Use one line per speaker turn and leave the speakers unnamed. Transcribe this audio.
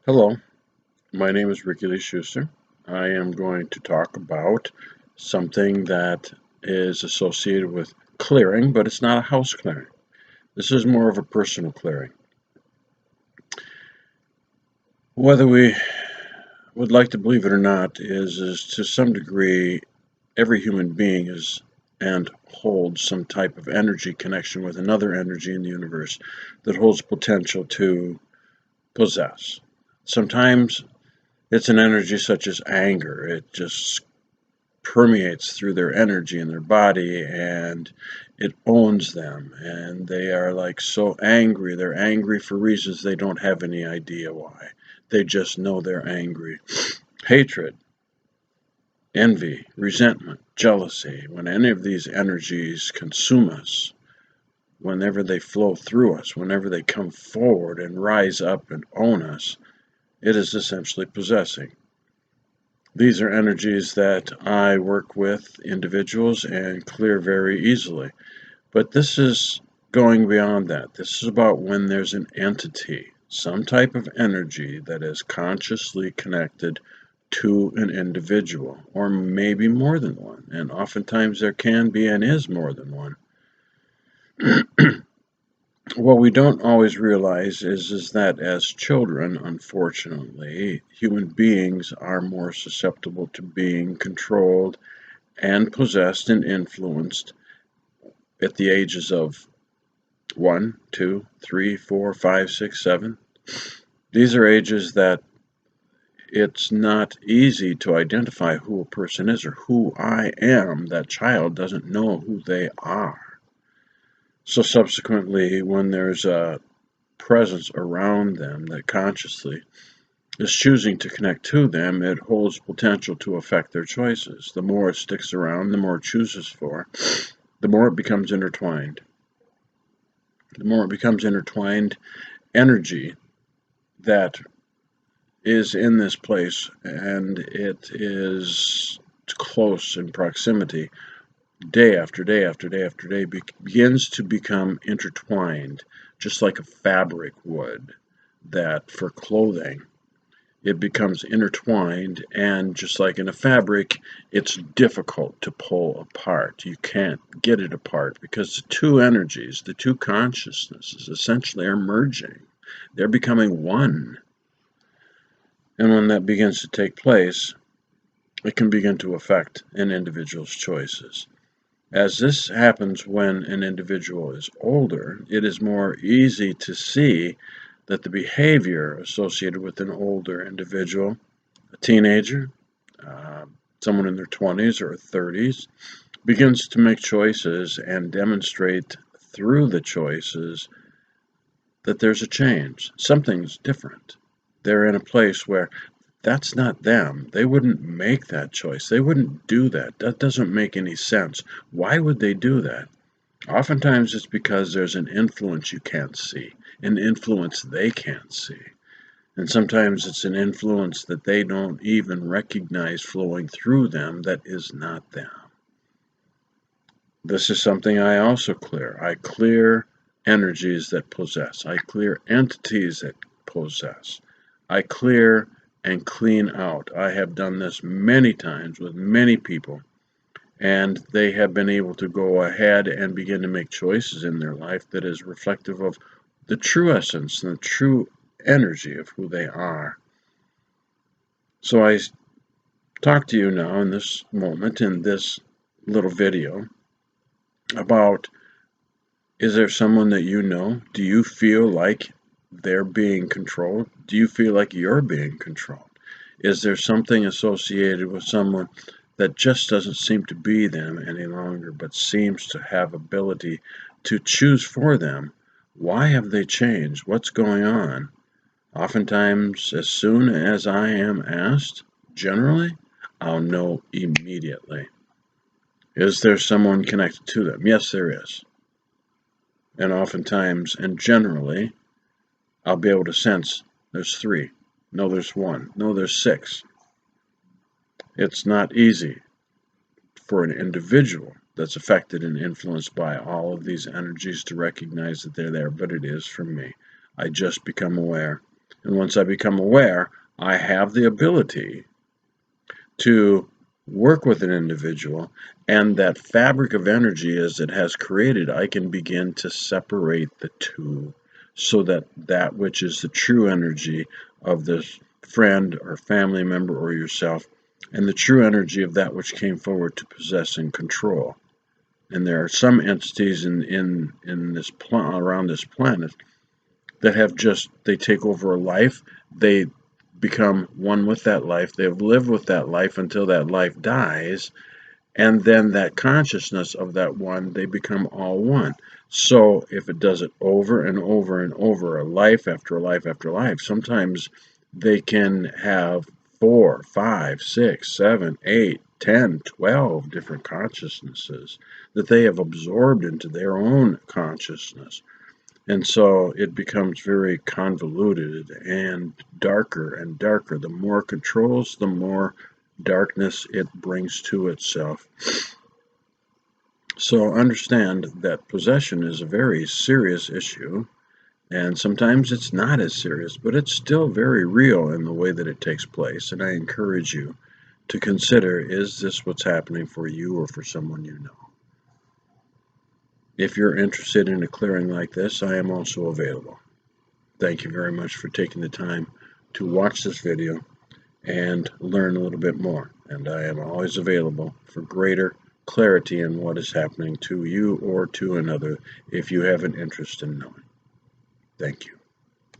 Hello, my name is Ricki Schuster. I am going to talk about something that is associated with clearing, but it's not a house clearing. This is more of a personal clearing. Whether we would like to believe it or not, is to some degree every human being is and holds some type of energy connection with another energy in the universe that holds potential to possess. Sometimes it's an energy such as anger. It just permeates through their energy in their body and it owns them, and they are like so angry. They're angry for reasons they don't have any idea why. They just know they're angry. Hatred, envy, resentment, jealousy, when any of these energies consume us, whenever they flow through us, whenever they come forward and rise up and own us, it is essentially possessing. These are energies that I work with individuals and clear very easily. But this is going beyond that. This is about when there's an entity, some type of energy that is consciously connected to an individual, or maybe more than one. And oftentimes there can be and is more than one. What we don't always realize is that as children, unfortunately, human beings are more susceptible to being controlled and possessed and influenced at the ages of 1, 2, 3, 4, 5, 6, 7. These are ages that it's not easy to identify who a person is or who I am. That child doesn't know who they are. So subsequently, when there's a presence around them that consciously is choosing to connect to them, it holds potential to affect their choices. The more it sticks around, the more it chooses for, the more it becomes intertwined. The more it becomes intertwined energy that is in this place, and it is close in proximity, day after day after day after day, begins to become intertwined, just like a fabric would, that for clothing it becomes intertwined, and just like in a fabric, it's difficult to pull apart. You can't get it apart because the two energies, the two consciousnesses essentially are merging. They're becoming one. And when that begins to take place, it can begin to affect an individual's choices. As this happens when an individual is older, it is more easy to see that the behavior associated with an older individual, a teenager, uh, someone in their 20s or 30s, begins to make choices and demonstrate through the choices that there's a change. Something's different. They're in a place where that's not them. They wouldn't make that choice. They wouldn't do that. That doesn't make any sense. Why would they do that? Oftentimes it's because there's an influence you can't see, an influence they can't see. And sometimes it's an influence that they don't even recognize flowing through them that is not them. This is something I also clear. I clear energies that possess. I clear entities that possess. I clear and clean out. I have done this many times with many people, and they have been able to go ahead and begin to make choices in their life that is reflective of the true essence and the true energy of who they are. So I talk to you now in this moment, in this little video, about, is there someone that you know? Do you feel like they're being controlled? Do you feel like you're being controlled? Is there something associated with someone that just doesn't seem to be them any longer, but seems to have ability to choose for them? Why have they changed? What's going on? Oftentimes, as soon as I am asked, generally, I'll know immediately. Is there someone connected to them? Yes, there is. And oftentimes, and generally, I'll be able to sense there's 3. No, there's 1. No, there's 6. It's not easy for an individual that's affected and influenced by all of these energies to recognize that they're there, but it is for me. I just become aware. And once I become aware, I have the ability to work with an individual, and that fabric of energy as it has created, I can begin to separate the two so that that which is the true energy of this friend or family member or yourself and the true energy of that which came forward to possess and control. And there are some entities in this around this planet that have just they take over a life, they become one with that life, they've lived with that life until that life dies, and then that consciousness of that one, they become all one. So if it does it over and over and over, a life after life after life, sometimes they can have 4, 5, 6, 7, 8, 10, 12 different consciousnesses that they have absorbed into their own consciousness. And so it becomes very convoluted and darker and darker. The more it controls, the more darkness it brings to itself. So understand that possession is a very serious issue, and sometimes it's not as serious, but it's still very real in the way that it takes place. And I encourage you to consider, is this what's happening for you or for someone you know? If you're interested in a clearing like this, I am also available. Thank you very much for taking the time to watch this video and learn a little bit more. And I am always available for greater clarity in what is happening to you or to another if you have an interest in knowing. Thank you.